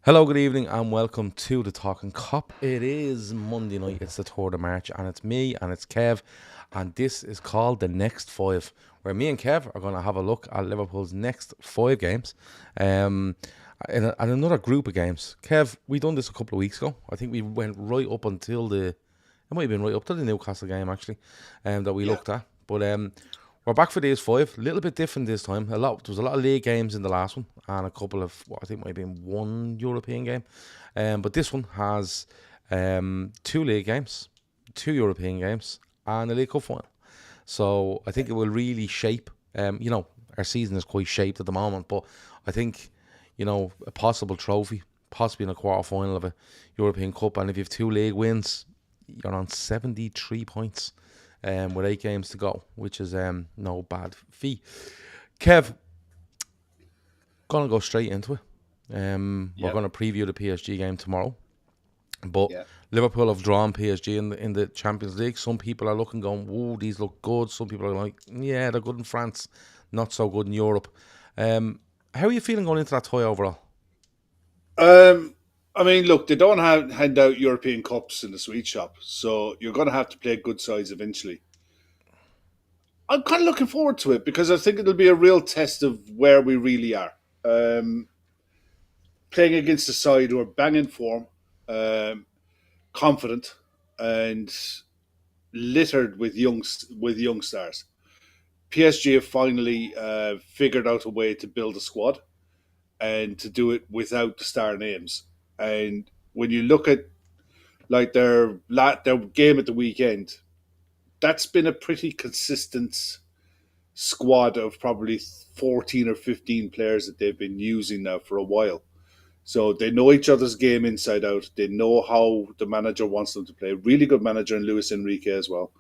Hello, good evening, and welcome to the Talkin Kop. It is Monday night, it's the 3rd of March, and it's me and it's Kev, and this is called The Next Five, where me and Kev are going to have a look at Liverpool's next 5 games, and another group of games. Kev, we done this a couple of weeks ago. I think we went right up until it might have been right up to the Newcastle game, actually, that we looked at. But we're back for these 5. A little bit different this time. There was a lot of league games in the last one, and a couple of what I think might have been one European game. But this one has 2 league games, 2 European games, and a League Cup final. So I think it will really shape. Our season is quite shaped at the moment, but I think a possible trophy, possibly in a quarter final of a European Cup, and if you have 2 league wins, you're on 73 points. With 8 games to go, which is no bad feat. Kev, gonna go straight into it. We're gonna preview the PSG game tomorrow, but Liverpool have drawn PSG in the Champions League. Some people are looking, going, "Whoa, these look good." Some people are like, "Yeah, they're good in France, not so good in Europe." How are you feeling going into that tie overall? I mean, look, they don't hand out European Cups in the sweet shop, so you're going to have to play good sides eventually. I'm kind of looking forward to it because I think it'll be a real test of where we really are. Um, Playing against a side who are banging form, um, confident, and littered with young stars. PSG have finally figured out a way to build a squad and to do it without the star names. And when you look at like their game at the weekend, that's been a pretty consistent squad of probably 14 or 15 players that they've been using now for a while. So they know each other's game inside out. They know how the manager wants them to play. Really good manager in Luis Enrique as well.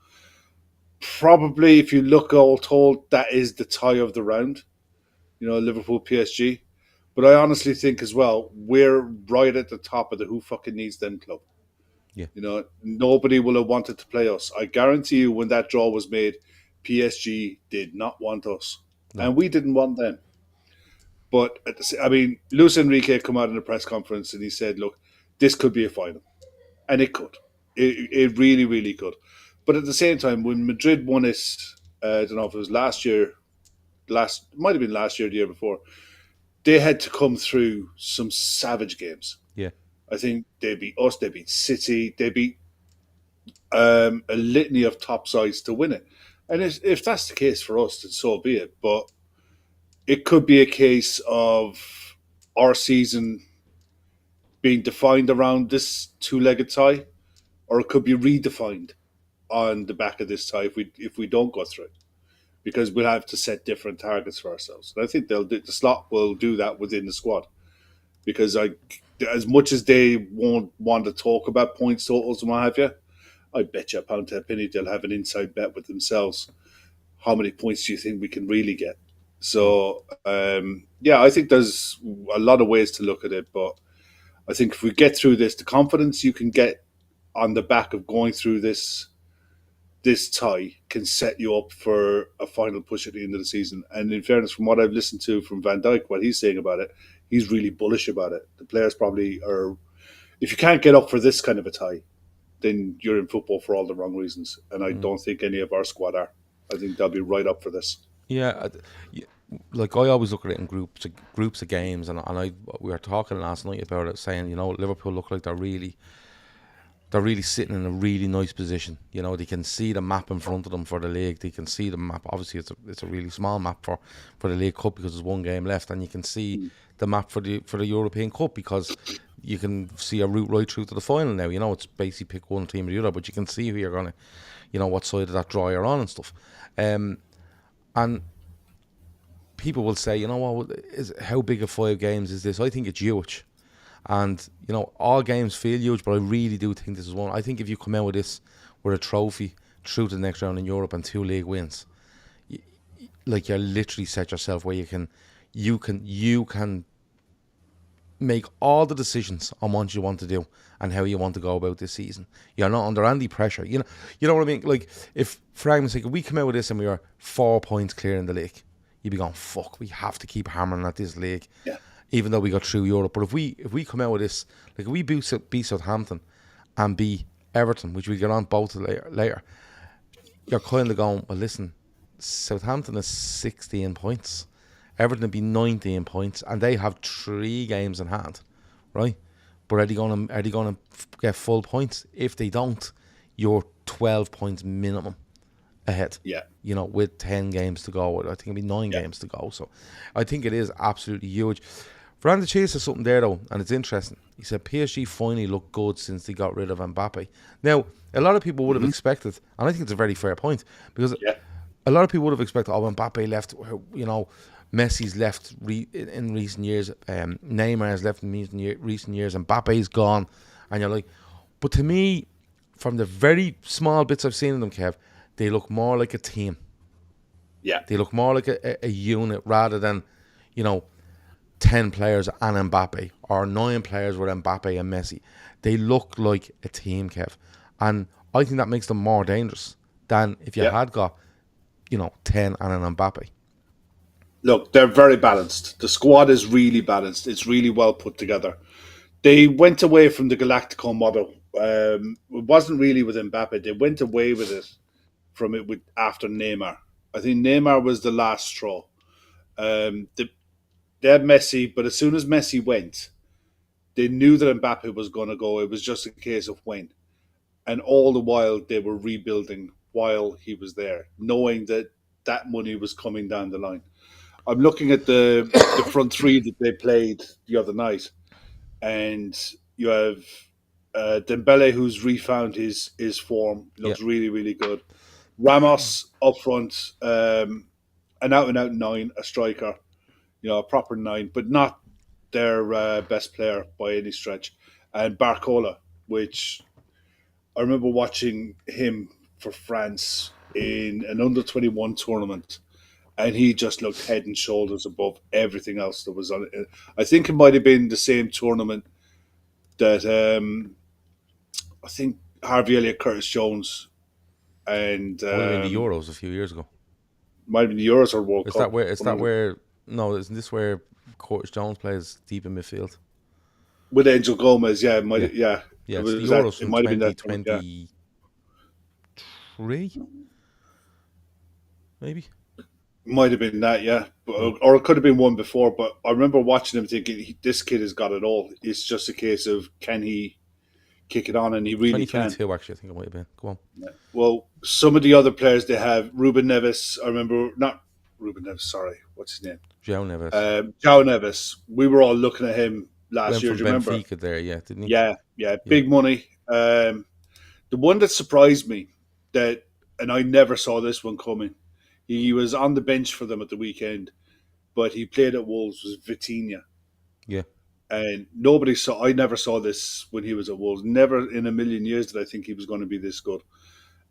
Probably, if you look all told, that is the tie of the round. Liverpool PSG. But I honestly think as well, we're right at the top of the who fucking needs them club. Yeah, Nobody will have wanted to play us. I guarantee you, when that draw was made, PSG did not want us, no, and we didn't want them. But I mean, Luis Enrique come out in a press conference and he said, "Look, this could be a final," and it could. It really, really could. But at the same time, when Madrid won it, I don't know if it was last year, might have been last year, the year before. They had to come through some savage games. yeah, I think they beat us, they beat City, they beat a litany of top sides to win it. And if that's the case for us, then so be it. But it could be a case of our season being defined around this two-legged tie, or it could be redefined on the back of this tie if we don't go through it, because we'll have to set different targets for ourselves. And I think the slot will do that within the squad, because as much as they won't want to talk about points totals and what have you, I bet you a pound to a penny they'll have an inside bet with themselves. How many points do you think we can really get? So, I think there's a lot of ways to look at it. But I think if we get through this, the confidence you can get on the back of going through this tie can set you up for a final push at the end of the season. And in fairness, from what I've listened to from Van Dijk, what he's saying about it, he's really bullish about it. The players probably are. If you can't get up for this kind of a tie, then you're in football for all the wrong reasons. And I don't think any of our squad are. I think they'll be right up for this. yeah. Like I always look at it in groups of games, and we were talking last night about it, saying Liverpool look like they're really sitting in a really nice position. They can see the map in front of them for the league. They can see the map. Obviously, it's a really small map for the League Cup because there's one game left, and you can see the map for the European Cup because you can see a route right through to the final now. It's basically pick one team or the other, but you can see who you're gonna, what side of that draw you're on and stuff. And people will say, what is how big of 5 games is this? I think it's huge. And, all games feel huge, but I really do think this is one. I think if you come out with this with a trophy through to the next round in Europe and 2 league wins, like you literally set yourself where you can make all the decisions on what you want to do and how you want to go about this season. You're not under any pressure. You know what I mean? Like, if, for argument's sake, if we come out with this and we are 4 points clear in the league, you'd be going, fuck, we have to keep hammering at this league. Yeah. even though we got through Europe. But if we come out with this, like if we beat Southampton and beat Everton, which we get on both later, you're kind of going, well, listen, Southampton is 16 points, Everton will be 19 points, and they have 3 games in hand, right? But are they gonna get full points? If they don't, you're 12 points minimum ahead. Yeah, With 10 games to go. I think it'll be 9 yeah, games to go. So I think it is absolutely huge. Fernando Chase has something there though, and it's interesting. He said PSG finally looked good since they got rid of Mbappe. Now, a lot of people would have expected, and I think it's a very fair point, because yeah, a lot of people would have expected, Mbappe left, Messi's left in recent years, Neymar has left in recent years, and Mbappe's gone, and you're like, but to me, from the very small bits I've seen of them, Kev, they look more like a team. yeah. They look more like a unit rather than, 10 players and Mbappe, or 9 players with Mbappe and Messi. They look like a team, Kev. And I think that makes them more dangerous than if you Yeah. had got, 10 and an Mbappe. Look, they're very balanced. The squad is really balanced. It's really well put together. They went away from the Galactico model. It wasn't really with Mbappe. They went away with it from it with after Neymar. I think Neymar was the last straw. They had Messi, but as soon as Messi went, they knew that Mbappe was going to go. It was just a case of when. And all the while, they were rebuilding while he was there, knowing that that money was coming down the line. I'm looking at the front three that they played the other night, and you have Dembele, who's refound his form, Yeah. looks really really good. Ramos up front, an out and out nine, a striker, a proper nine, but not their best player by any stretch. And Barcola, which I remember watching him for France in an under 21 tournament, and he just looked head and shoulders above everything else that was on it. I think it might have been the same tournament that I think Harvey Elliott, Curtis Jones, and Might have been the Euros a few years ago. might have been the Euros or World Is Cup. that where? Is that where? No, isn't this where Curtis Jones plays deep in midfield? With Angel Gomez? Yeah, Yeah. yeah. Yeah, It it's was the that. Euros It from might have been that. Yeah, 2023, maybe. might have been that. Yeah, Yeah. or it could have been one before. But I remember watching him thinking, this kid has got it all. It's just a case of can he kick it on, and he really can. 2022, actually, I think it might have been. Go on. Well, some of the other players they have, Ruben Neves. I remember not Ruben Neves. Sorry, what's his name? João Neves. João Neves. We were all looking at him last Went year. from Do you remember? Benfica there, yeah, didn't he? Yeah, yeah, Yeah. big money. The one that surprised me that, and I never saw this one coming. He was on the bench for them at the weekend, but he played at Wolves. Was Vitinha, Yeah. and nobody saw. I never saw this when he was at Wolves. Never in a million years did I think he was going to be this good,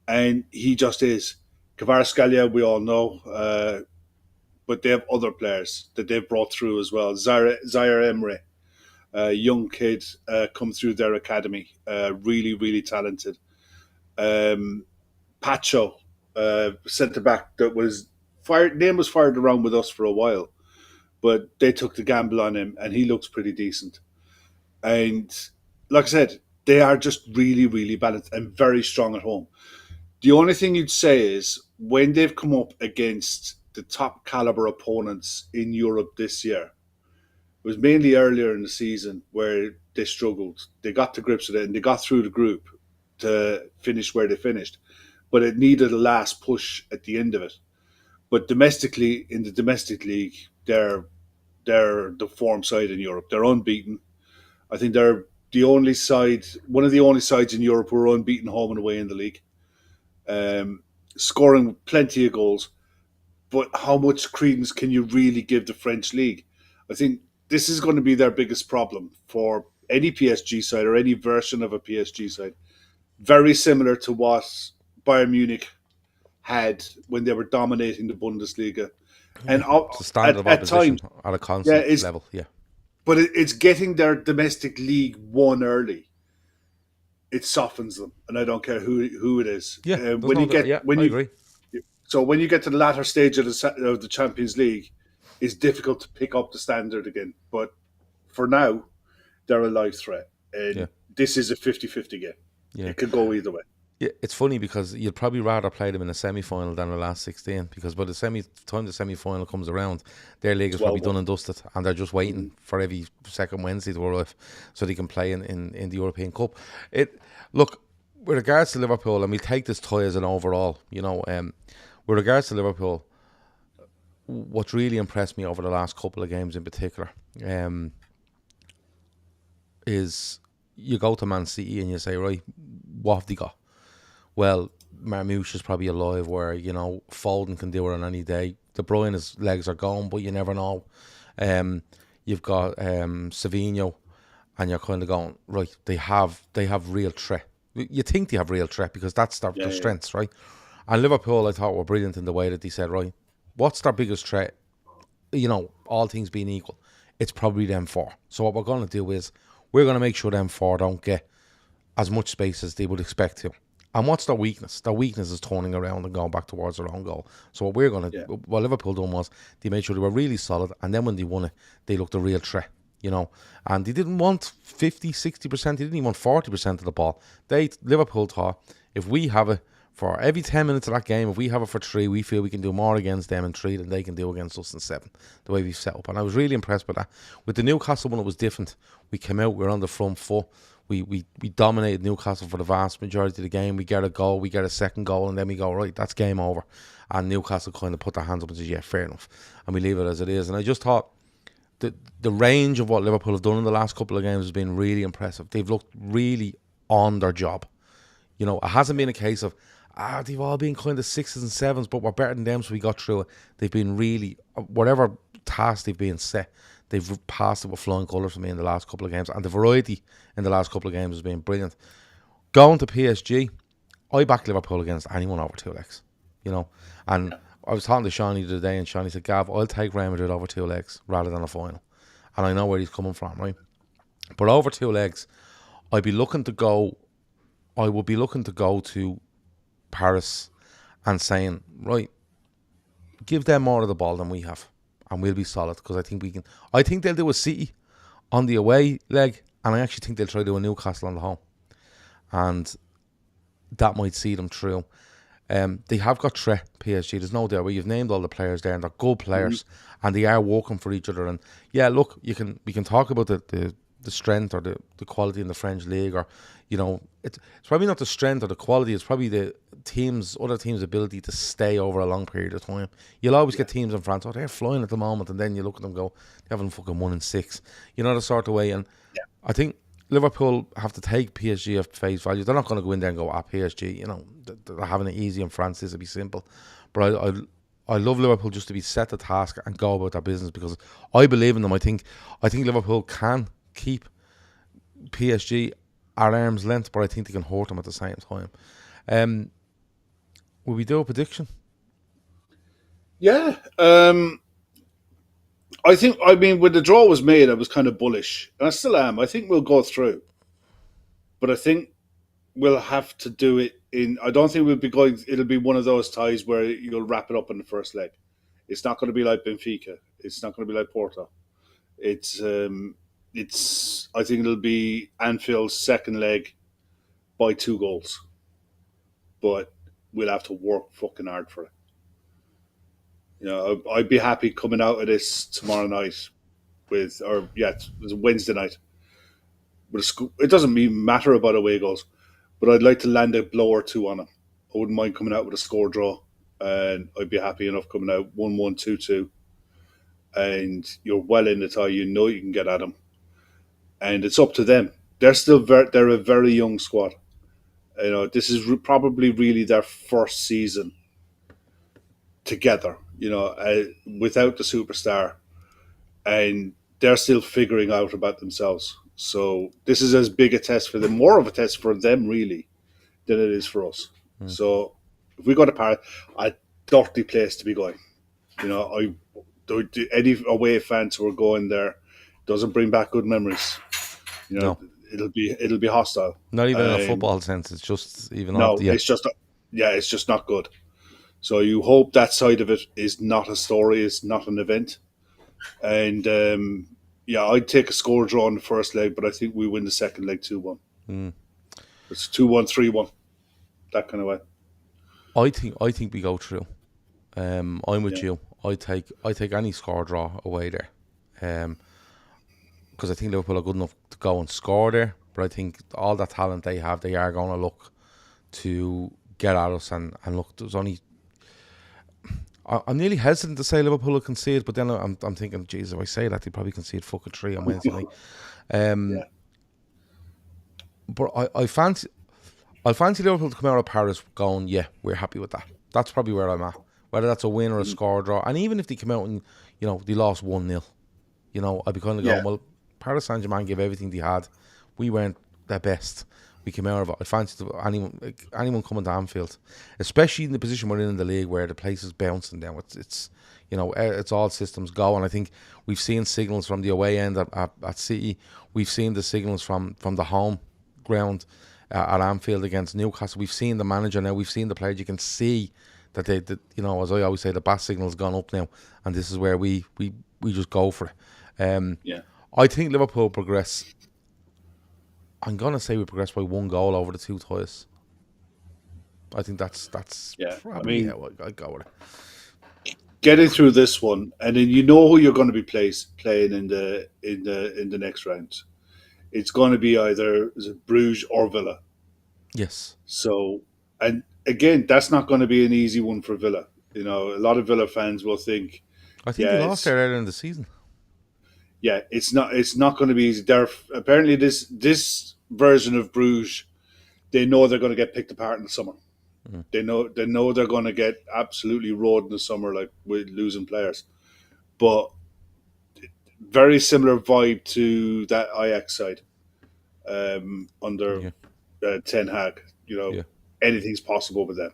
and he just is. Kvaratskhelia, we all know, but they have other players that they've brought through as well. Zaire Emery, young kid, come through their academy, really, really talented. Pacho, centre back that was fired. Name was fired around with us for a while, but they took the gamble on him, and he looks pretty decent. And like I said, they are just really, really balanced and very strong at home. The only thing you'd say is when they've come up against the top caliber opponents in Europe this year, it was mainly earlier in the season where they struggled. They got to grips with it and they got through the group to finish where they finished. But it needed a last push at the end of it. But domestically, in the domestic league, they're the form side in Europe. They're unbeaten. I think they're the only side, one of the only sides in Europe who are unbeaten home and away in the league, scoring plenty of goals. But how much credence can you really give the French league? I think this is going to be their biggest problem for any PSG side or any version of a PSG side. Very similar to what Bayern Munich had when they were dominating the Bundesliga, and It's a standard of at opposition times, at a yeah, constant it's level, yeah. but it's getting their domestic league won early. It softens them, and I don't care who it is. Yeah, there's When no you doubt. get Yeah, when I you agree. so when you get to the latter stage of the Champions League, it's difficult to pick up the standard again. But for now, they're a live threat. Yeah, And this is a 50-50 game. yeah. It could go either way. Yeah, it's funny because you'd probably rather play them in a semi-final than the last 16 because by the time the semi-final comes around, their league is probably 12-1. done and dusted and they're just waiting Mm-hmm. for every second Wednesday to arrive so they can play in the European Cup. Look, with regards to Liverpool, and we take this tie as an overall, with regards to Liverpool, what's really impressed me over the last couple of games in particular is you go to Man City and you say, right, what have they got? Well, Marmouche is probably alive where, Foden can do it on any day. De Bruyne's legs are gone, but you never know. You've got Savinho, and you're kind of going, right, they have real threat. You think they have real threat because that's their strengths, right? And Liverpool, I thought, were brilliant in the way that they said, right, what's their biggest threat? All things being equal, it's probably them four. So what we're going to do is we're going to make sure them four don't get as much space as they would expect to. And what's their weakness? Their weakness is turning around and going back towards their own goal. So what Liverpool done was they made sure they were really solid, and then when they won it, they looked a real threat, And they didn't want 50, 60%, they didn't even want 40% of the ball. Liverpool thought, if we have it for every 10 minutes of that game, if we have it for 3, we feel we can do more against them in 3 than they can do against us in 7, the way we've set up. And I was really impressed with that. With the Newcastle one, it was different. We came out, we were on the front foot. We dominated Newcastle for the vast majority of the game. We get a goal, we get a second goal, and then we go, right, that's game over. And Newcastle kind of put their hands up and said, yeah, fair enough. And we leave it as it is. And I just thought the range of what Liverpool have done in the last couple of games has been really impressive. They've looked really on their job. It hasn't been a case of, they've all been kind of 6s and 7s, but we're better than them, so we got through it. They've been really, whatever task they've been set, they've passed it with flying colours for me in the last couple of games, and the variety in the last couple of games has been brilliant. Going to PSG, I back Liverpool against anyone over 2 legs, and I was talking to Shawnee the other day, and Shawnee said, Gav, I'll take Real Madrid over 2 legs rather than a final, and I know where he's coming from, right? But over 2 legs, I would be looking to go to Paris and saying, right, give them more of the ball than we have, and we'll be solid, because I think we can. I think they'll do a City on the away leg, and I actually think they'll try to do a Newcastle on the home, and that might see them through. They have got threat, PSG, there's no doubt. Where you've named all the players there, and they're good players, and they are working for each other. And yeah, look, we can talk about the strength or the quality in the French league, or it's probably not the strength or the quality. It's probably the other teams' ability to stay over a long period of time. You'll always get teams in France, they're flying at the moment, and then you look at them and go, they haven't fucking won in 6. The sort of way. And I think Liverpool have to take PSG at face value. They're not going to go in there and go, PSG, they're having it easy in France, this will be simple. But I love Liverpool just to be set the task and go about their business, because I believe in them. I think Liverpool can keep PSG at arm's length, but I think they can hurt them at the same time. Will we do a prediction? Yeah. I mean, when the draw was made, I was kind of bullish, and I still am. I think we'll go through, but I think we'll have to do it I don't think we'll be going. It'll be one of those ties where you'll wrap it up in the first leg. It's not going to be like Benfica. It's not going to be like Porto. It's. I think it'll be Anfield's second leg by 2 goals, but we'll have to work fucking hard for it. I'd be happy coming out of this tomorrow night it's Wednesday night. But it doesn't even matter about away goals, but I'd like to land a blow or 2 on them. I wouldn't mind coming out with a score draw, and I'd be happy enough coming out 1-1, 2-2, and you're well in the tie. You can get at them, and it's up to them. They're a very young squad. This is probably really their first season together, without the superstar, and they're still figuring out about themselves. So this is as big a test for them, more of a test for them really than it is for us. So if we go to Paris, a dirty place to be going. Any away fans who are going there doesn't bring back good memories. No. It'll be hostile. Not even in a football sense. It's just even it's just not good. So you hope that side of it is not a story, it's not an event, and Yeah, I'd take a score draw in the first leg, but I think we win the second leg 2-1. Mm. It's 2-1, 3-1, that kind of way. I think we go through. I'm with Yeah, you. I take any score draw away there. Because I think Liverpool are good enough to go and score there. But I think all that talent they have, they are going to look to get at us. And look, there's only. I'm nearly hesitant to say Liverpool will concede, but then I'm thinking, geez, if I say that, they probably concede fucking 3 on Wednesday night. yeah, But I fancy Liverpool to come out of Paris going, yeah, we're happy with that. That's probably where I'm at. Whether that's a win or a score draw. And even if they come out and, they lost 1-0, I'd be kind of going, yeah, well, Paris Saint-Germain gave everything they had. We weren't their best. We came out of it. I fancy anyone coming to Anfield, especially in the position we're in the league where the place is bouncing down. It's all systems go. And I think we've seen signals from the away end at City. We've seen the signals from the home ground at Anfield against Newcastle. We've seen the manager now. We've seen the players. You can see that as I always say, the bat signal's gone up now, and this is where we just go for it. yeah. I think Liverpool progress. I'm gonna say we progress by 1 goal over the 2 ties. I think that's Yeah. I probably mean, how I go with it. getting through this one, and then you know who you're going to be playing in the next round. It's going to be either Bruges or Villa. Yes, So, and again, that's not going to be an easy one for Villa. A lot of Villa fans will think, I think they yeah, lost there earlier in the season. it's not going to be easy. Apparently this version of Bruges, they know they're going to get picked apart in the summer. They know they're going to get absolutely rolled in the summer, like with losing players. But very similar vibe to that Ajax side under Yeah, Ten Hag. yeah, Anything's possible with them.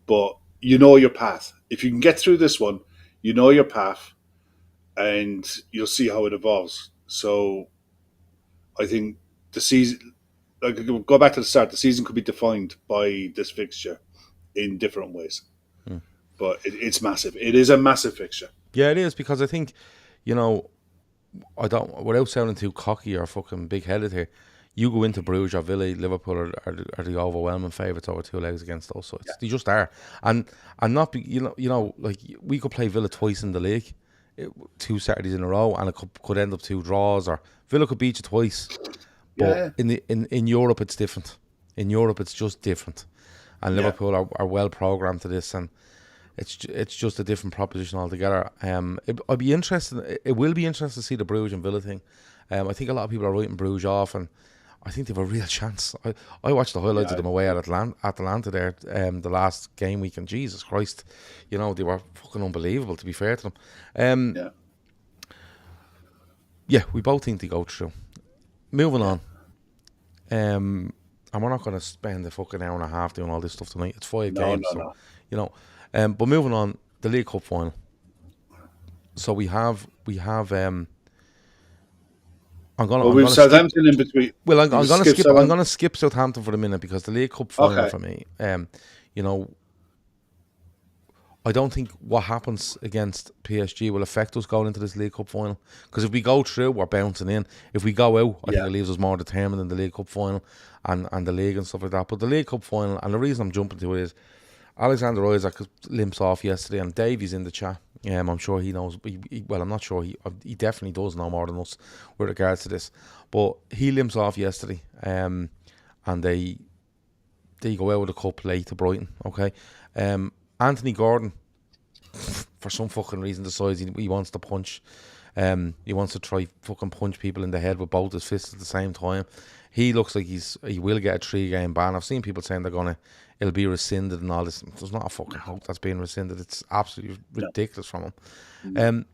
But you know your path. If you can get through this one, you know your path, and you'll see how it evolves. So I think the season, like go back to the start, the season could be defined by this fixture in different ways. But it's massive. It is a massive fixture. yeah. It is because I think, I don't. Without sounding too cocky or fucking big headed here, you go into Bruges or Villa, Liverpool are the overwhelming favourites over 2 legs against those sides. They just are, and not be, like we could play Villa twice in the league, 2 Saturdays in a row, and it could end up 2 draws, or Villa could beat you twice. But Yeah, in Europe, it's different. In Europe, it's just different, and yeah, Liverpool are well programmed to this, and it's just a different proposition altogether. I'd be interested. It will be interesting to see the Bruges and Villa thing. I think a lot of people are writing Bruges off, and I think they have a real chance. I watched the highlights of yeah, them away at Atlanta there, the last game week, and Jesus Christ, they were fucking unbelievable. To be fair to them, yeah, yeah, we both think they go through. Moving yeah. on, and we're not going to spend a fucking hour and a half doing all this stuff tonight. It's 5 No, games, no, so no. But moving on, the League Cup final. So we have. Well, I'm we've gonna skip. Southampton in between. Well, You I'm gonna skip skip. I'm Southampton. gonna skip Southampton for a minute because the League Cup final Okay. for me, you know, I don't think what happens against PSG will affect us going into this League Cup final. Because if we go through, we're bouncing in. If we go out, I think Yeah. it leaves us more determined in the League Cup final and the league and stuff like that. But the League Cup final, and the reason I'm jumping to it is Alexander Isaac limps off yesterday, and Davey's in the chat. I'm sure he knows. Well, I'm not sure. He definitely does know more than us with regards to this. But he limps off yesterday, and they go out with a cup late to Brighton. Okay, Anthony Gordon, for some fucking reason, decides he wants to punch. He wants to try fucking punch people in the head with both his fists at the same time. He looks like he will get a 3-game ban. I've seen people saying it'll be rescinded and all this. There's not a fucking hope that's being rescinded. It's absolutely No. ridiculous from him.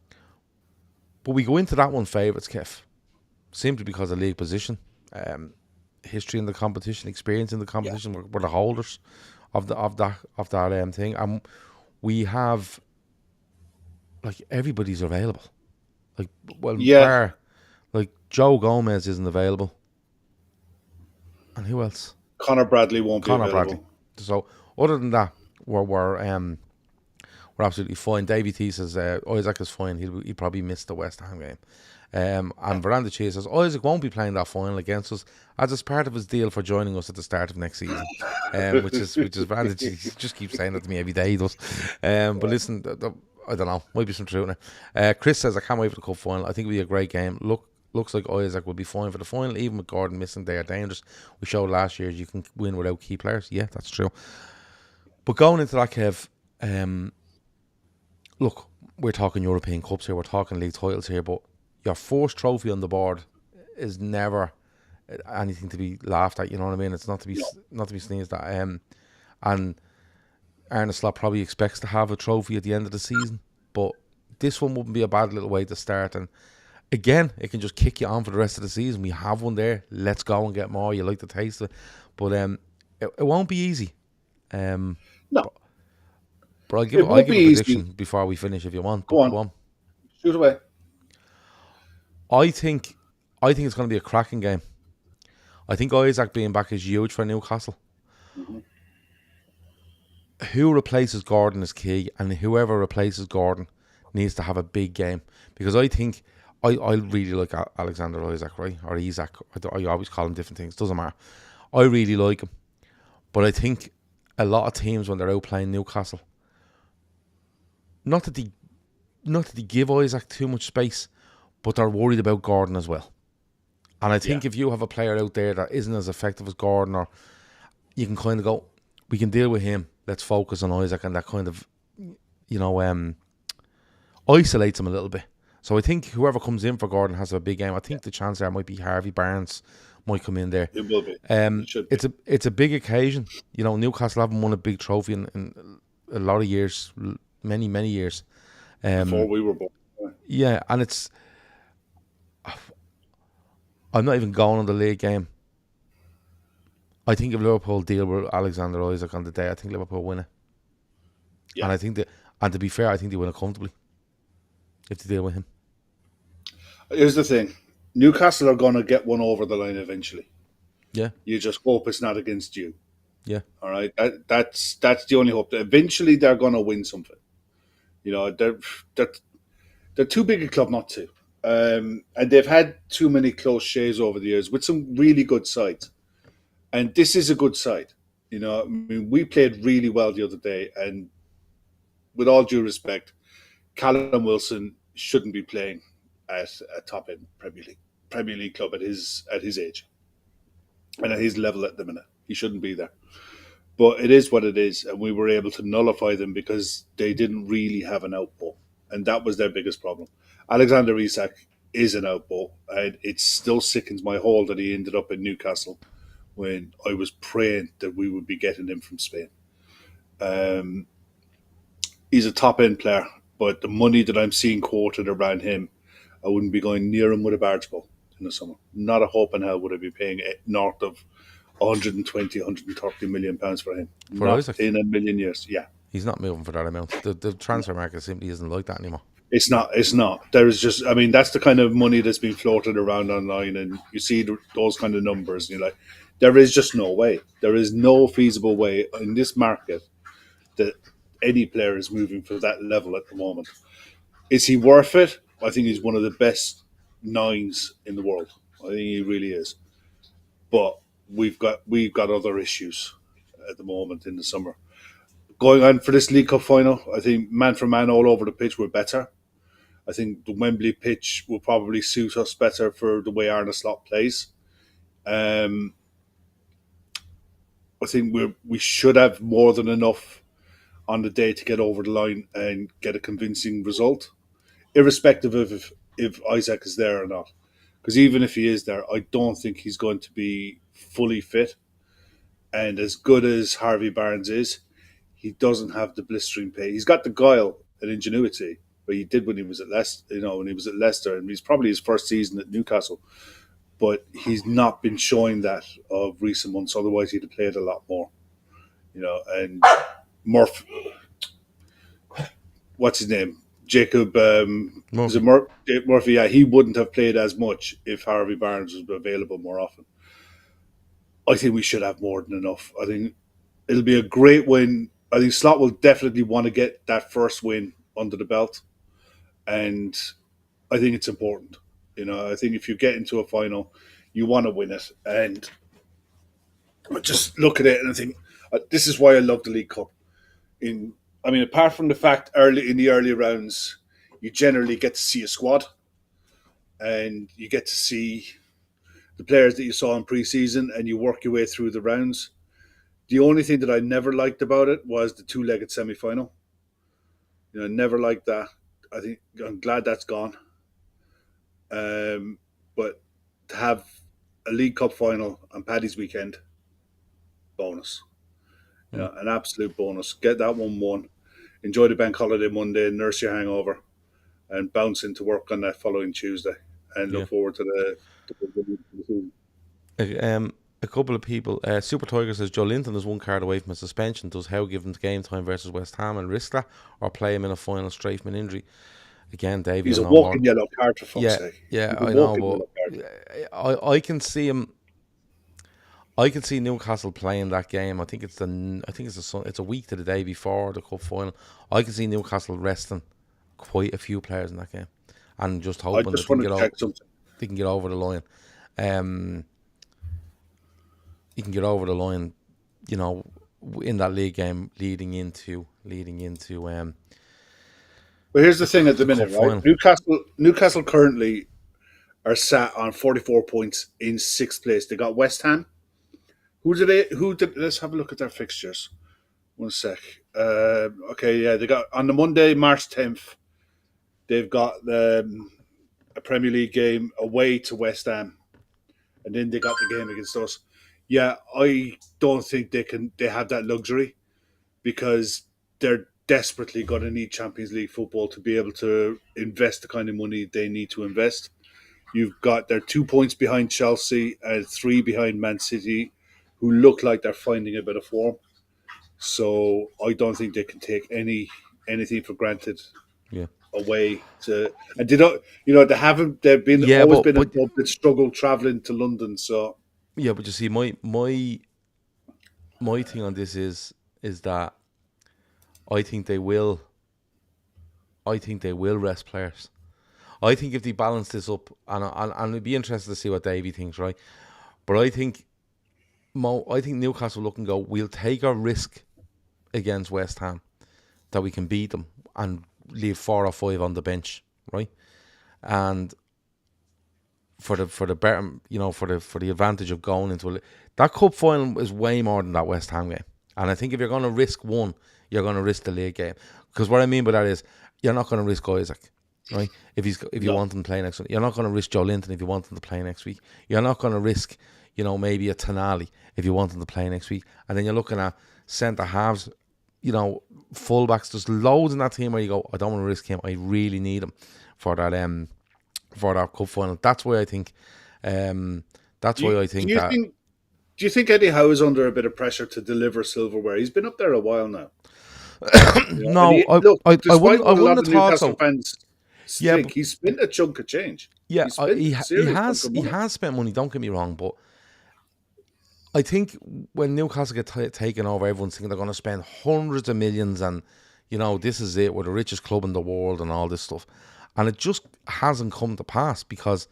But we go into that one favourites, Kev, simply because of league position, history in the competition, experience in the competition. We're the holders of that thing, and we have like everybody's available. Like, well, Yeah. bar, like Joe Gomez isn't available, and who else? Connor Bradley won't be Connor Bradley. available. So other than that, we're absolutely fine. Davey T says Isaac is fine. He'll probably miss the West Ham game. And Veranda Cheese says Isaac won't be playing that final against us as it's part of his deal for joining us at the start of next season. Which is Veranda Cheese. He just keeps saying that to me every day. He does. But listen, I don't know. Might be some truth in it. Chris says I can't wait for the cup final. I think it'll be a great game. Looks like Isaac will be fine for the final, even with Gordon missing. They are dangerous. We showed last year you can win without key players. Yeah, that's true. But going into that, Kev, look, we're talking European Cups here, we're talking league titles here, but your first trophy on the board is never anything to be laughed at. You know what I mean? It's not to be sneezed at. And Arne Slot probably expects to have a trophy at the end of the season, but this one wouldn't be a bad little way to start. And again, it can just kick you on for the rest of the season. We have one there. Let's go and get more. You like the taste of it, but it won't be easy. No, but I'll it give won't a be prediction easy. before we finish if you want. Go on. Shoot away. I think it's going to be a cracking game. I think Isaac being back is huge for Newcastle. Mm-hmm. Who replaces Gordon is key, and whoever replaces Gordon needs to have a big game, because I think I really like Alexander Isaac, right? Or Isaac. I always call him different things. Doesn't matter. I really like him, but I think a lot of teams when they're out playing Newcastle, not that they give Isaac too much space, but they're worried about Gordon as well. And I think if you have a player out there that isn't as effective as Gordon, or you can kind of go, we can deal with him, let's focus on Isaac, and that kind of, isolates him a little bit. So I think whoever comes in for Gordon has a big game. I think the chance there might be Harvey Barnes might come in there. It will be. It should be. It's a big occasion. Newcastle haven't won a big trophy in a lot of years, many years. Before we were born. Yeah, and I'm not even going on the league game. I think if Liverpool deal with Alexander Isaac on the day, I think Liverpool win it. Yeah. And to be fair, I think they win it comfortably if they deal with him. Here's the thing. Newcastle are going to get one over the line eventually. Yeah. You just hope it's not against you. Yeah. All right. That's the only hope. That eventually they're going to win something. They're too big a club not to. And they've had too many close shaves over the years with some really good sides. And this is a good side. We played really well the other day. And with all due respect, Callum Wilson shouldn't be playing at a top end Premier League club at his age and at his level at the minute. He shouldn't be there. But it is what it is, and we were able to nullify them because they didn't really have an outball, and that was their biggest problem. Alexander Isak is an outball, and it still sickens my hole that he ended up in Newcastle when I was praying that we would be getting him from Spain. He's a top-end player, but the money that I'm seeing quoted around him, I wouldn't be going near him with a barge pole in the summer. Not a hope in hell would I be paying north of 120, 130 million pounds for him. For not Isaac? In a million years, yeah. He's not moving for that amount. The transfer market simply isn't like that anymore. It's not. There is just, that's the kind of money that's been floated around online, and you see those kind of numbers, and you're like, there is just no way. There is no feasible way in this market that any player is moving for that level at the moment. Is he worth it? I think he's one of the best nines in the world. I think he really is. But we've got other issues at the moment in the summer. Going on for this League Cup final, I think man for man all over the pitch we're better. I think the Wembley pitch will probably suit us better for the way Arne Slot plays. I think we should have more than enough on the day to get over the line and get a convincing result, irrespective of if Isaac is there or not. Because even if he is there, I don't think he's going to be fully fit. And as good as Harvey Barnes is, he doesn't have the blistering pace. He's got the guile and ingenuity, but he did when he was at Leicester, and he's probably his first season at Newcastle. But he's not been showing that of recent months. Otherwise, he'd have played a lot more. And what's his name? Jacob Murphy. Yeah, he wouldn't have played as much if Harvey Barnes was available more often. I think we should have more than enough. I think it'll be a great win. I think Slot will definitely want to get that first win under the belt, and I think it's important. I think if you get into a final, you want to win it. And I just look at it and I think this is why I love the League Cup. Apart from the fact early in the early rounds, you generally get to see a squad and you get to see the players that you saw in pre-season, and you work your way through the rounds. The only thing that I never liked about it was the two-legged semi-final. I never liked that. I'm glad that's gone. But to have a League Cup final on Paddy's weekend, bonus. An absolute bonus. Get that one won. Enjoy the bank holiday Monday, nurse your hangover, and bounce into work on that following Tuesday. And Yeah. look forward to the season. A couple of people. Super Tiger says Joe Linton is one card away from a suspension. Does Howe give him game time versus West Ham and risk that, or play him in a final straight from an injury? Again, Dave, He's a you'll know walking yellow card, for fuck's sake. Yeah, He's a I know, walking but yellow card. I can see him. I can see Newcastle playing that game. I think it's a week to the day before the cup final. I can see Newcastle resting quite a few players in that game, and just I hoping just that want to check something. they can get over the line. You can get over the line, in that league game leading into. But here's the thing at the minute, cup right? final. Newcastle currently are sat on 44 points in sixth place. They got West Ham. Let's have a look at their fixtures. One sec. They got on the Monday, March 10th, they've got a Premier League game away to West Ham. And then they got the game against us. Yeah, I don't think they have that luxury, because they're desperately going to need Champions League football to be able to invest the kind of money they need to invest. They're 2 points behind Chelsea and 3 behind Man City, who look like they're finding a bit of form. So I don't think they can take anything for granted. Yeah. Away to, and they don't, they haven't. They've been always been a club that struggled traveling to London. So yeah, but you see, my thing on this is that I think they will rest players. I think if they balance this up, and it'd be interested to see what Davey thinks, right? But I think Newcastle look and go, we'll take our risk against West Ham that we can beat them and leave 4 or 5 on the bench, right? And for the better, for the advantage of going into that cup final is way more than that West Ham game. And I think if you're going to risk one, you're going to risk the league game. Because what I mean by that is, you're not going to risk Isaac, right? If you want him to play next week, you're not going to risk Joe Linton if you want him to play next week. You're not going to risk, maybe a Tonali if you want him to play next week. And then you're looking at centre halves, fullbacks. There's loads in that team where you go, I don't want to risk him. I really need him for that cup final. That's why I think. Do you think Eddie Howe is under a bit of pressure to deliver silverware? He's been up there a while now. No, I wouldn't have thought so. Fans he's spent a chunk of change. Yeah, he has spent money. Don't get me wrong, but I think when Newcastle get taken over, everyone's thinking they're going to spend hundreds of millions, and this is it. We're the richest club in the world, and all this stuff, and it just hasn't come to pass because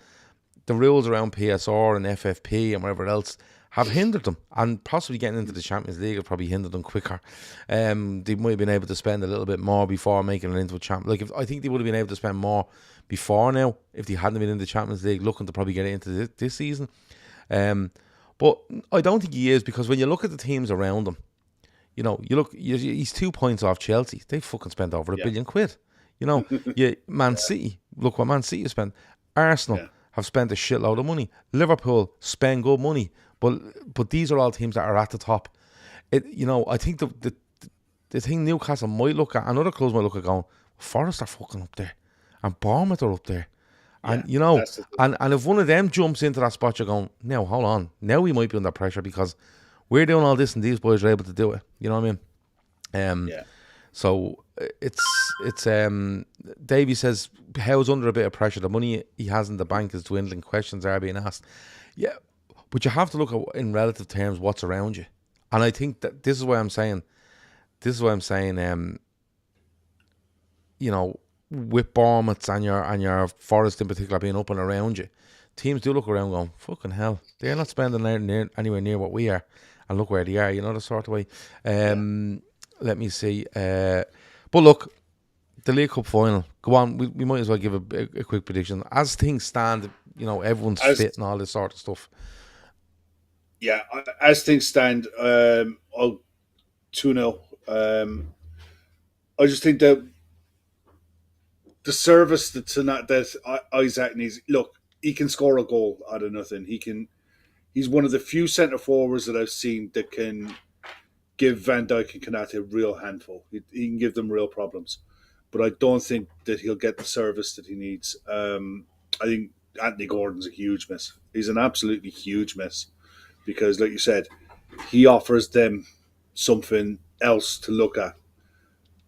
the rules around PSR and FFP and whatever else have hindered them, and possibly getting into the Champions League have probably hindered them quicker. They might have been able to spend a little bit more before making it into a Champions. I think they would have been able to spend more before now if they hadn't been in the Champions League, looking to probably get into this season. But I don't think he is, because when you look at the teams around him, he's 2 points off Chelsea. They fucking spent over £1 billion. Man City. Look what Man City spent. Arsenal have spent a shitload of money. Liverpool spend good money. But these are all teams that are at the top. I think the thing Newcastle might look at, and other clubs might look at going, Forest are fucking up there, and Bournemouth are up there, and and if one of them jumps into that spot, you're going, now hold on, now we might be under pressure because we're doing all this and these boys are able to do it. You know what I mean? So it's Davey says Howe's under a bit of pressure. The money he has in the bank is dwindling. Questions are being asked. Yeah. But you have to look at, in relative terms, what's around you. And I think that this is why I'm saying, with Bournemouth and your Forest in particular being up and around you, teams do look around going, fucking hell, they're not spending anywhere near what we are, and look where they are. You know, the sort of way. Yeah. Let me see. But look, the League Cup final. Go on. We might as well give a quick prediction as things stand. You know, everyone's As fit and all this sort of stuff. yeah, as things stand, I'll 2-0. I just think that the service that Isaac needs. Look, he can score a goal out of nothing. He can. He's one of the few centre forwards that I've seen that can give Van Dijk and Kanate a real handful. He can give them real problems, but I don't think that he'll get the service that he needs. I think Anthony Gordon's a huge miss. He's an absolutely huge miss because, like you said, he offers them something else to look at,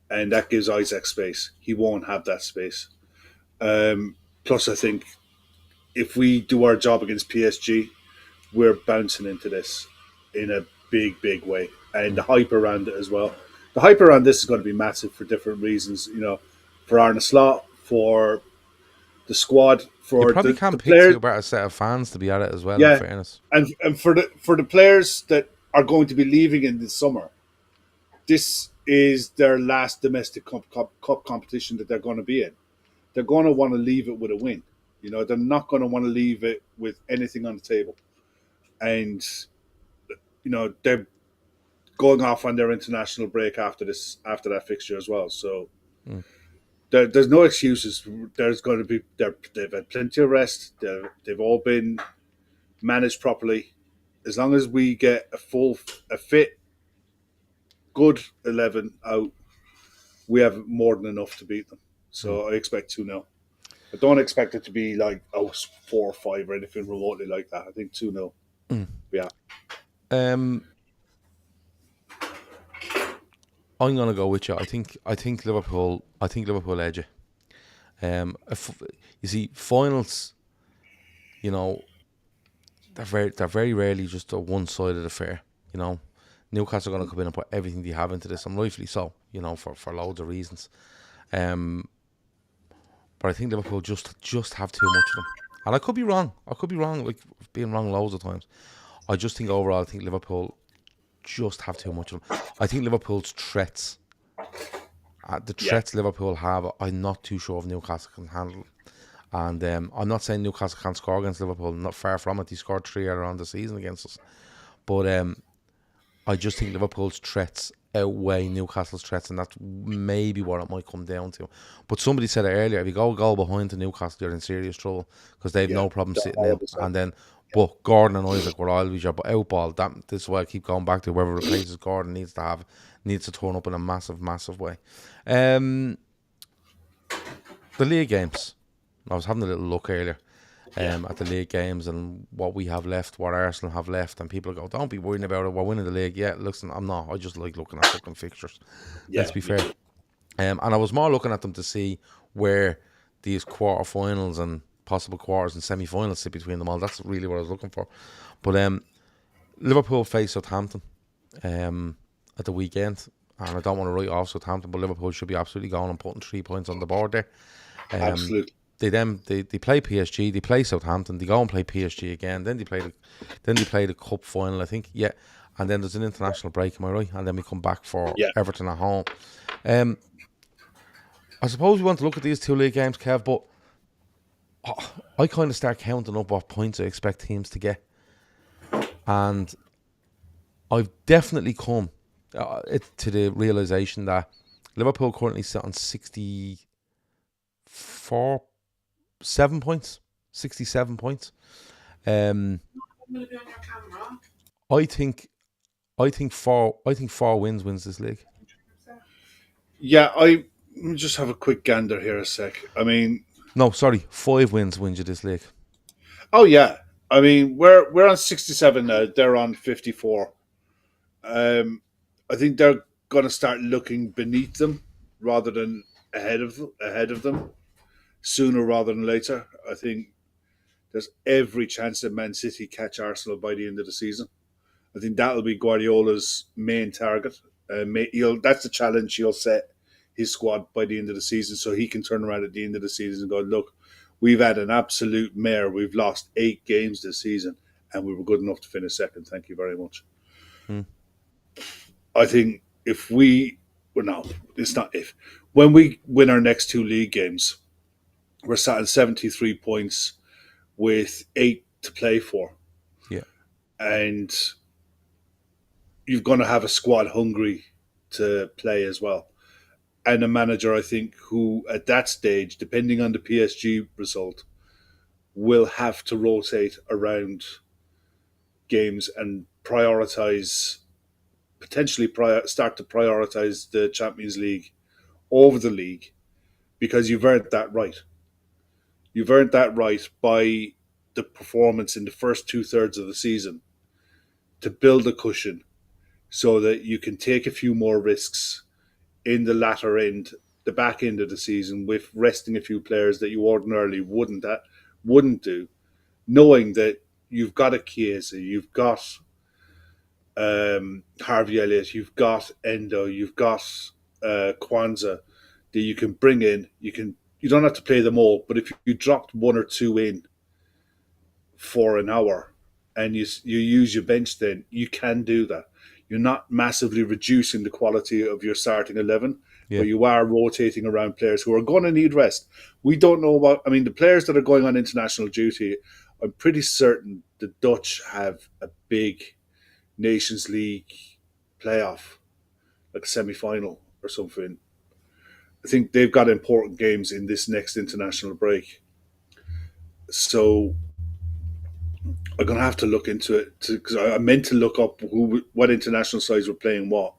and that gives Isaac space. He won't have that space. Plus, I think if we do our job against PSG, we're bouncing into this in a big, big way. And the hype around it as well. The hype around this is going to be massive for different reasons, for Arne Slot, for the squad, You for probably the can't pick players. too bad a set of fans to be at it as well. In Yeah. fairness, And for the players that are going to be leaving in the summer, this is their last domestic cup competition that they're going to be in. They're going to want to leave it with a win. They're not going to want to leave it with anything on the table. And they're going off on their international break after that fixture as well. So mm. there's no excuses. There's going to be they've had plenty of rest. They've all been managed properly. As long as we get a fit, good 11 out, we have more than enough to beat them. So I expect 2-0. I don't expect it to be like 4-5 or anything remotely like that. I think 2-0. Yeah. um, I'm gonna go with you. I think Liverpool. I think Liverpool edge it. You see, finals. You know, they're very rarely just a one-sided affair. You know, Newcastle are going to come in and put everything they have into this, and rightfully so. You know, for loads of reasons. Um, but I think Liverpool just have too much of them, and I could be wrong. I could be wrong, like being wrong loads of times. I just think overall, I think Liverpool just have too much of them. I think Liverpool's threats, the Yeah. threats Liverpool have, I'm not too sure if Newcastle can handle. And I'm not saying Newcastle can't score against Liverpool. Not far from it. He scored 3 earlier on the season against us. But I just think Liverpool's threats outweigh Newcastle's threats, and that's maybe what it might come down to. But somebody said it earlier: if you go a goal behind to Newcastle, you're in serious trouble because they've Yeah. no problem sitting All in. of a sudden. And then, but Gordon and Isaac were always your outball. This is why I keep going back to whoever replaces Gordon needs to turn up in a massive, massive way. The league games. I was having a little look earlier at the league games and what we have left, what Arsenal have left, and people go, "Don't be worrying about it. We're winning the league." Yeah, listen, I'm not. I just like looking at fucking fixtures. Yeah. Let's be fair. And I was more looking at them to see where these quarterfinals and possible quarters and semi-finals sit between them all. That's really what I was looking for. But Liverpool face Southampton at the weekend, and I don't want to write off Southampton, but Liverpool should be absolutely going and putting 3 points on the board there. Absolutely. They play PSG, they play Southampton, they go and play PSG again, then they play the cup final, I think, yeah, and then there's an international break, am I right? And then we come back for Yeah. Everton at home. I suppose we want to look at these 2 league games, Kev, but I kind of start counting up what points I expect teams to get, and I've definitely come to the realisation that Liverpool currently sit on 67 points. I think four wins this league. Yeah, let me just have a quick gander here a sec. I mean, No, sorry, 5 wins you this league. oh yeah. I mean, we're on 67 now. They're on 54. I think they're going to start looking beneath them rather than ahead of them sooner rather than later. I think there's every chance that Man City catch Arsenal by the end of the season. I think that'll be Guardiola's main target. That's the challenge he'll set his squad by the end of the season, so he can turn around at the end of the season and go, look, we've had an absolute mare. We've lost 8 games this season, and we were good enough to finish second. Thank you very much. Hmm. I think if we, well, no, it's not if. When we win our next 2 league games, we're sat at 73 points with 8 to play for. Yeah. And you're going to have a squad hungry to play as well. And a manager, I think, who at that stage, depending on the PSG result, will have to rotate around games and start to prioritize the Champions League over the league, because you've earned that right. You've earned that right by the performance in the first 2/3 of the season to build a cushion so that you can take a few more risks in the latter end, the back end of the season, with resting a few players that you ordinarily wouldn't do, knowing that you've got a Chiesa, you've got Harvey Elliott, you've got Endo, you've got Kwanzaa that you can bring in. You don't have to play them all, but if you dropped 1 or 2 in for an hour and you use your bench, then you can do that. You're not massively reducing the quality of your starting 11, but you are rotating around players who are going to need rest. We don't know the players that are going on international duty, I'm pretty certain the Dutch have a big Nations League playoff, like a semi-final or something. I think they've got important games in this next international break. So I'm going to have to look into it, because I meant to look up what international sides were playing what.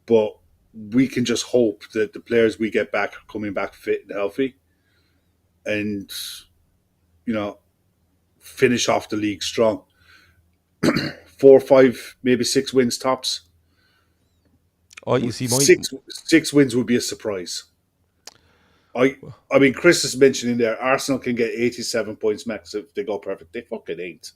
But we can just hope that the players we get back are coming back fit and healthy, and finish off the league strong. 4, 5, maybe 6 wins tops. Oh, you see, six wins would be a surprise. I mean, Chris is mentioning there, Arsenal can get 87 points max if they go perfect. They fucking ain't.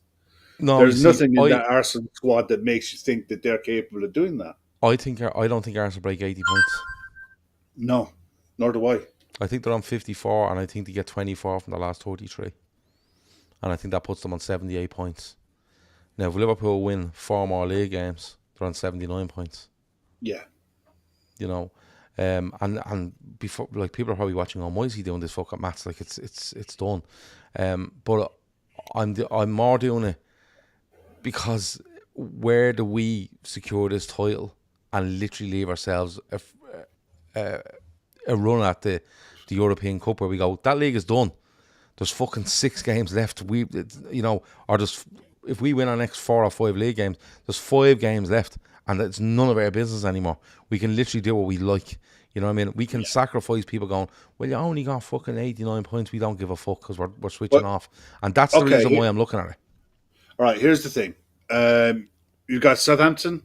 No, there's nothing in that Arsenal squad that makes you think that they're capable of doing that. I don't think Arsenal break 80 points. No, nor do I. I think they're on 54, and I think they get 24 from the last 33. And I think that puts them on 78 points. Now, if Liverpool win 4 more league games, they're on 79 points. Yeah. And before, like, people are probably watching, why is he doing this fucking maths? Like, it's done. But I'm more doing it because where do we secure this title and literally leave ourselves a run at the European Cup, where we go, that league is done. There's fucking 6 games left. If we win our next 4 or 5 league games, there's 5 games left, and it's none of our business anymore. We can literally do what we like. You know what I mean? We can sacrifice people going, well, you only got fucking 89 points. We don't give a fuck because we're switching off. And that's the reason why I'm looking at it. All right, here's the thing. You've got Southampton,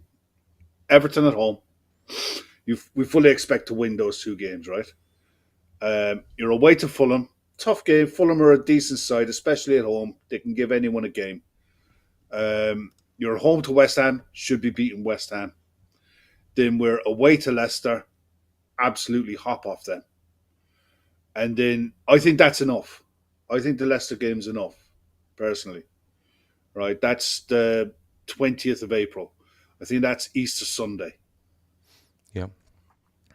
Everton at home. We fully expect to win those 2 games, right? You're away to Fulham. Tough game. Fulham are a decent side, especially at home. They can give anyone a game. You're home to West Ham. Should be beating West Ham. Then we're away to Leicester. Absolutely hop off them. And then I think that's enough. I think the Leicester game's enough, personally. Right? That's the 20th of April. I think that's Easter Sunday. Yeah.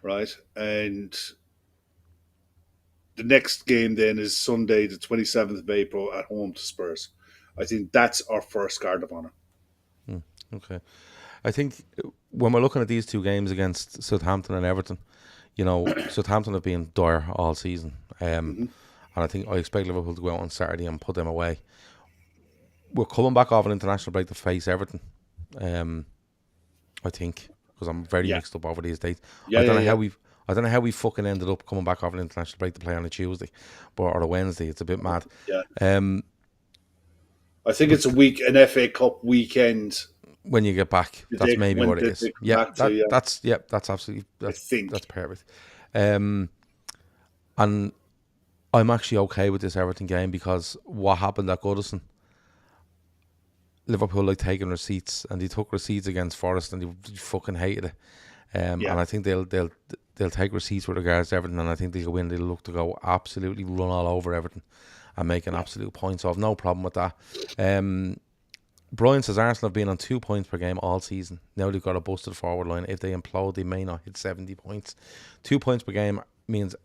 Right? And the next game then is Sunday, the 27th of April, at home to Spurs. I think that's our first guard of honour. Okay. I think when we're looking at these 2 games against Southampton and Everton, Southampton have been dire all season. And I expect Liverpool to go out on Saturday and put them away. We're coming back off an international break to face Everton, I think, because I'm very mixed up over these dates. I don't know how we fucking ended up coming back off an international break to play on a Tuesday or a Wednesday. It's a bit mad. Yeah. I think it's an FA Cup weekend. When you get back, that's maybe what it is. That's absolutely that's perfect. And I'm actually okay with this Everton game, because what happened at Goodison, Liverpool like taking receipts, and they took receipts against Forest, and they fucking hated it. And Yeah, I think they'll take receipts with regards to Everton, and I think they'll win. They'll look to go absolutely run all over Everton and make an yeah. absolute point. So I've no problem with that. Brian says Arsenal have been on 2 points per game all season. Now they've got a busted forward line. If they implode, they may not hit 70 points. 2 points per game means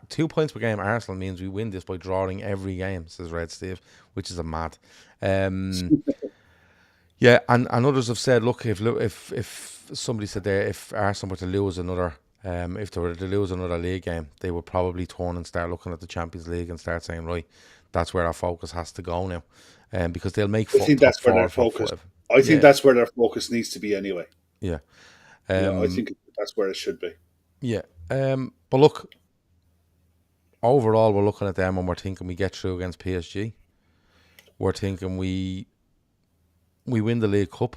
2 points per game. Arsenal means we win this by drawing every game, says Red Steve, which is a mad. Um, yeah, and others have said, look, if somebody said there, if Arsenal were to lose another, if they were to lose another league game, they would probably turn and start looking at the Champions League and start saying, right, that's where our focus has to go now, because they'll make I think top that's where four, their top focus. five. I think Yeah, that's where their focus needs to be anyway. yeah, Yeah, I um, think that's where it should be. yeah. But look, overall, we're looking at them and we're thinking we get through against PSG. We're thinking we win the League Cup.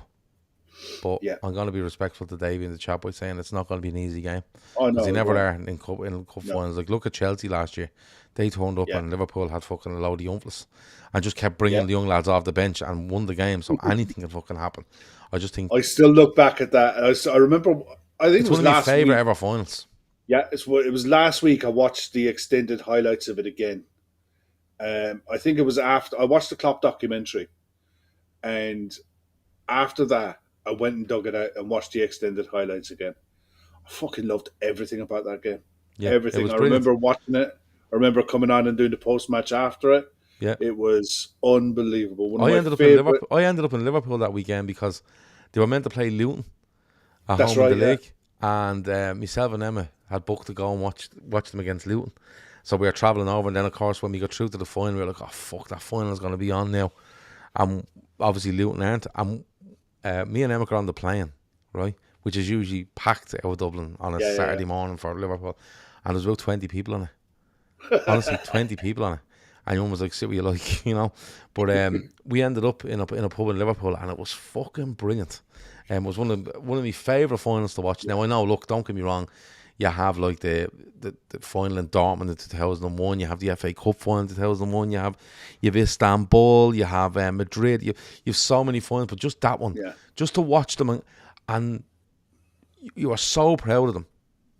But Yeah. I'm going to be respectful to Davey in the chat by saying it's not going to be an easy game Oh because they no, it never won't. are in cup No. finals. Like, look at Chelsea last year; they turned up Yeah. and Liverpool had fucking a load of youngsters and just kept Yeah. bringing the young lads off the bench and won the game. So anything can fucking happen. I just think I still look back at that. I remember. I think it it's one was of my last favourite week. ever finals. Yeah, it was last week. I watched the extended highlights of it again. I think it was after I watched the Klopp documentary, and after that, I went and dug it out and watched the extended highlights again. I fucking loved everything about that game. Yeah, it Everything. was I brilliant. remember watching it. I remember coming on and doing the post match after it. Yeah, It was unbelievable. One of I my ended up in favorite. Liverpool. I ended up in Liverpool that weekend because they were meant to play Luton at That's home in the right. Yeah. league, and myself and Emma had booked to go and watch them against Luton. So we were travelling over, and then of course when we got through to the final, we were like, "Oh fuck, that final is going to be on now." And obviously Luton aren't. And me and Emma got on the plane, right, which is usually packed out of Dublin on a Yeah. Yeah. Saturday morning for Liverpool, and there's about 20 people on it. Honestly, 20 people on it. And you was like, sit where you like, you know. But we ended up in a pub in Liverpool, and it was fucking brilliant. It was one of my favourite finals to watch. Now I know, look, don't get me wrong, you have like the final in Dortmund in 2001, you have the FA Cup final in 2001, you have Istanbul, you have Madrid, you have so many finals, but just that one, Yeah. just to watch them, and you are so proud of them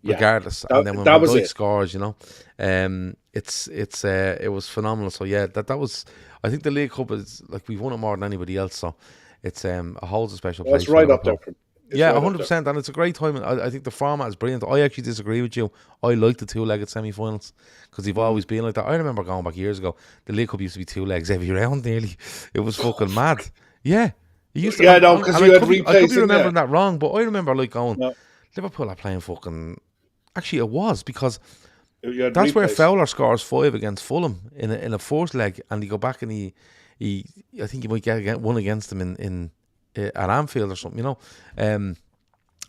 Yeah. regardless. And then when That Van was Dijk it. scores, you know, it was phenomenal. So yeah, that was. I think the League Cup is like we've won it more than anybody else. So it's holds a special Well, place it's for right up there. Liverpool. It's Yeah, right up there. 100%, and it's a great time. I think the format is brilliant. I actually disagree with you. I like the two-legged semi-finals because they've always been like that. I remember going back years ago. The League Cup used to be two legs every round. Nearly, it was fucking mad. Yeah, it used to. Yeah, no, because And you had I could replays be in there. remembering that wrong, but I remember like going, No, Liverpool are playing fucking. Actually, it was because you had that's where replays. Fowler scores 5 against Fulham in a fourth leg, and he go back and he I think he might get one against them in at Anfield or something, you know,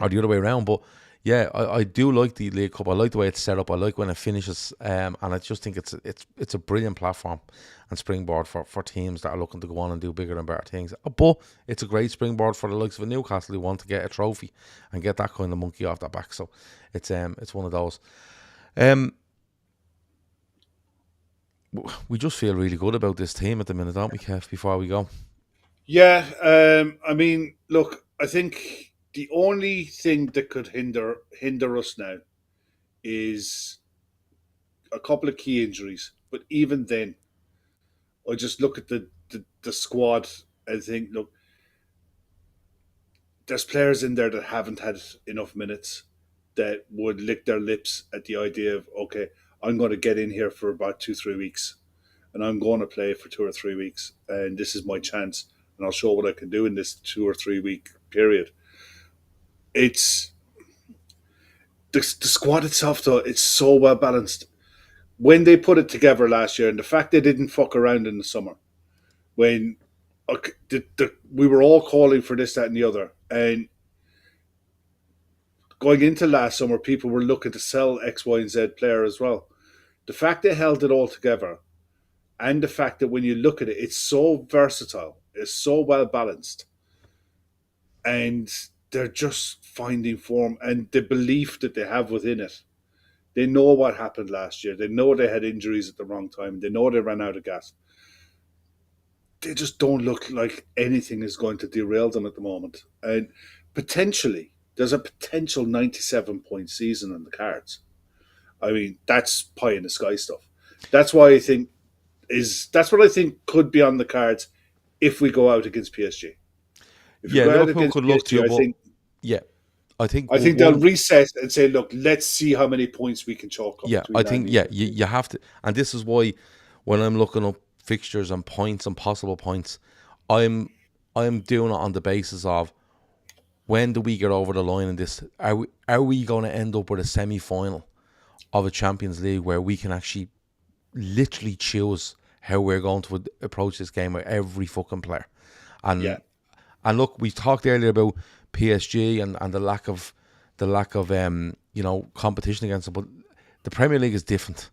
or the other way around. But yeah, I do like the League Cup. I like the way it's set up. I like when it finishes, and I just think it's a brilliant platform and springboard for teams that are looking to go on and do bigger and better things. But it's a great springboard for the likes of a Newcastle who want to get a trophy and get that kind of monkey off their back. So it's one of those. We just feel really good about this team at the minute, don't we, Kev, before we go? Yeah, I mean, look, I think the only thing that could hinder us now is a couple of key injuries. But even then, I just look at the squad and think, look, there's players in there that haven't had enough minutes that would lick their lips at the idea of, okay, I'm going to get in here for about 2-3 weeks and I'm going to play for 2 or 3 weeks and this is my chance and I'll show what I can do in this 2 or 3 week period. It's the squad itself, though, it's so well balanced. When they put it together last year, and the fact they didn't fuck around in the summer, when we were all calling for this, that, and the other, and going into last summer, people were looking to sell X, Y, and Z player as well. The fact they held it all together, and the fact that when you look at it, it's so versatile, it's so well balanced, and they're just finding form and the belief that they have within it. They know what happened last year. They know they had injuries at the wrong time. They know they ran out of gas. They just don't look like anything is going to derail them at the moment. And potentially, there's a potential 97-point season on the cards. I mean, that's pie in the sky stuff. That's why I think that's what I think could be on the cards if we go out against PSG. If we Yeah, go out Liverpool against could look to PSG, you, but yeah, I think I think they'll reset and say, look, let's see how many points we can chalk up yeah, between I now think and yeah, you have to, and this is why when I'm looking up fixtures and points and possible points, I'm doing it on the basis of when do we get over the line in this? Are we going to end up with a semi-final of a Champions League where we can actually literally choose how we're going to approach this game with every fucking player? yeah, And look, we talked earlier about PSG and the lack of competition against them, but the Premier League is different.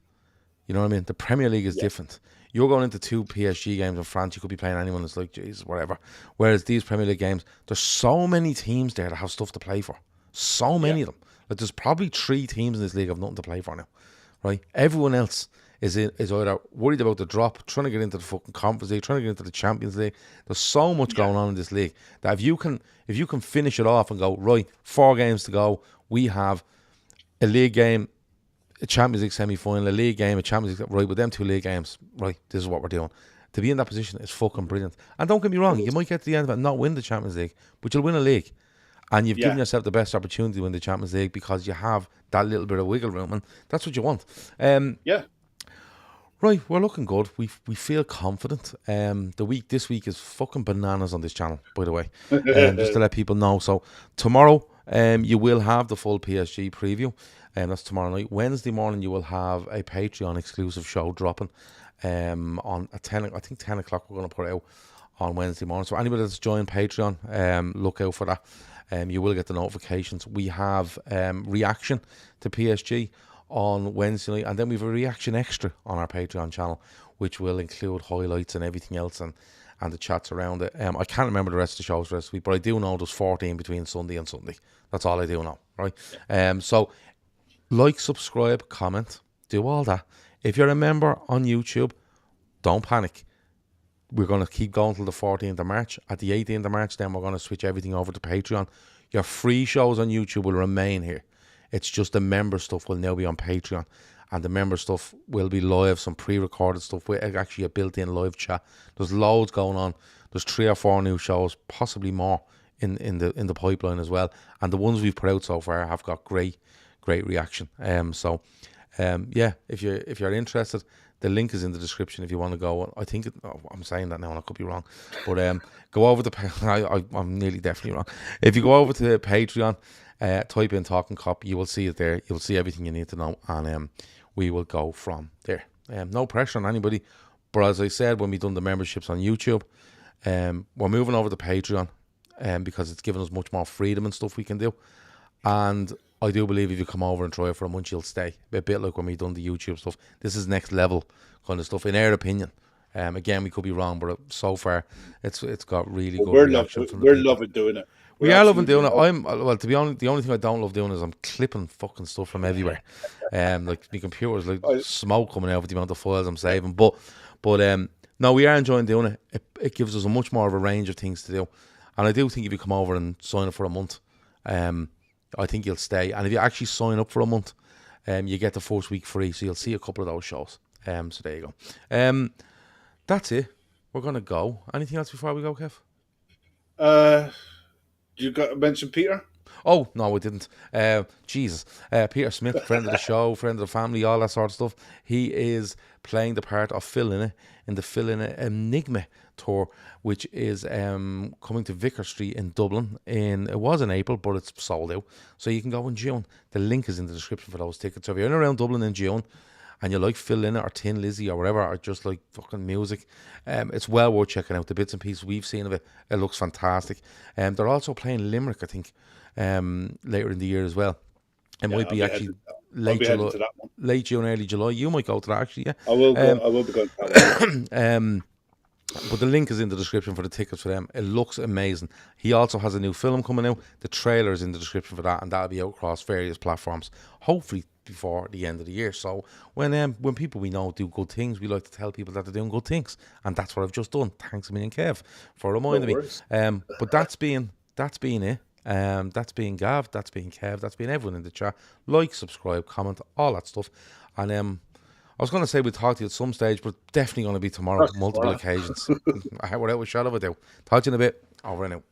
You know what I mean? The Premier League is different. You're going into 2 PSG games in France, you could be playing anyone that's like, Jesus, whatever. Whereas these Premier League games, there's so many teams there that have stuff to play for. So many of them. Like, there's probably 3 teams in this league have nothing to play for now. Right? Everyone else is either worried about the drop, trying to get into the fucking Conference League, trying to get into the Champions League. There's so much going on in this league that if you can finish it off and go, right, 4 games to go, we have a league game, a Champions League semi-final, a league game, a Champions League, right, with them 2 league games, right, this is what we're doing. To be in that position is fucking brilliant. And don't get me wrong, you might get to the end of it and not win the Champions League, but you'll win a league. And you've given yourself the best opportunity to win the Champions League because you have that little bit of wiggle room, and that's what you want. Right, we're looking good. We feel confident. This week is fucking bananas on this channel, by the way. Just to let people know. So tomorrow, you will have the full PSG preview. That's tomorrow night. Wednesday morning, you will have a Patreon exclusive show dropping. On at 10. I think 10 o'clock. We're going to put it out on Wednesday morning. So anybody that's joined Patreon, look out for that. You will get the notifications. We have reaction to PSG on Wednesday night, and then we have a reaction extra on our Patreon channel, which will include highlights and everything else and the chats around it. I can't remember the rest of the shows for this week, but I do know there's 14 between Sunday and Sunday. That's all I do know, right? So like, subscribe, comment, do all that. If you're a member on YouTube, don't panic. We're going to keep going till the 14th of March. At the 18th of March, then we're going to switch everything over to Patreon. Your free shows on YouTube will remain here. It's just the member stuff will now be on Patreon. And the member stuff will be live, some pre-recorded stuff with actually a built-in live chat. There's loads going on. There's 3 or 4 new shows, possibly more in the pipeline as well. And the ones we've put out so far have got great reaction. If you're interested, the link is in the description if you want to go. I think I'm saying that now and I could be wrong, but go over to I'm nearly definitely wrong. If you go over to Patreon, type in Talkin Kop, you will see it there. You'll see everything you need to know, and we will go from there. No pressure on anybody, but as I said when we done the memberships on YouTube, we're moving over to Patreon, because it's given us much more freedom and stuff we can do. And I do believe if you come over and try it for a month, you'll stay. A bit like when we done the YouTube stuff. This is next level kind of stuff, in our opinion. Again, we could be wrong, but so far it's got really good reaction from the people. We're loving doing it. We are loving doing it. To be honest, the only thing I don't love doing is I'm clipping fucking stuff from everywhere. Like my computer's like smoke coming out with the amount of files I'm saving. But no, we are enjoying doing it. It gives us a much more of a range of things to do. And I do think if you come over and sign up for a month, I think you'll stay. And if you actually sign up for a month, you get the first week free. So you'll see a couple of those shows. So there you go. That's it. We're going to go. Anything else before we go, Kev? You got mention Peter? Oh, no, I didn't. Jesus. Peter Smith, friend of the show, friend of the family, all that sort of stuff. He is playing the part of Phil in the Phil Enigma tour, which is coming to Vicar Street in Dublin. It was in April, but it's sold out. So you can go in June. The link is in the description for those tickets. So if you're in around Dublin in June, and you like Phil Lynott or Tin Lizzy or whatever, or just like fucking music, it's well worth checking out. The bits and pieces we've seen of it, it looks fantastic. They're also playing Limerick, I think, later in the year as well. It might be actually late June, early July. You might go to that actually, yeah. I will be going to that. But the link is in the description for the tickets for them. It looks amazing. He also has a new film coming out. The trailer is in the description for that, and that'll be out across various platforms, hopefully before the end of the year. So when people we know do good things, we like to tell people that they're doing good things, and that's what I've just done. Thanks a million, Kev, for reminding me. But that's been it. That's been Gav, that's been Kev, that's been everyone in the chat. Like, subscribe, comment, all that stuff. And I was going to say we'll talk to you at some stage, but definitely going to be tomorrow, That's multiple fine. occasions. Without a shadow of a doubt. Talk to you in a bit. Over and out.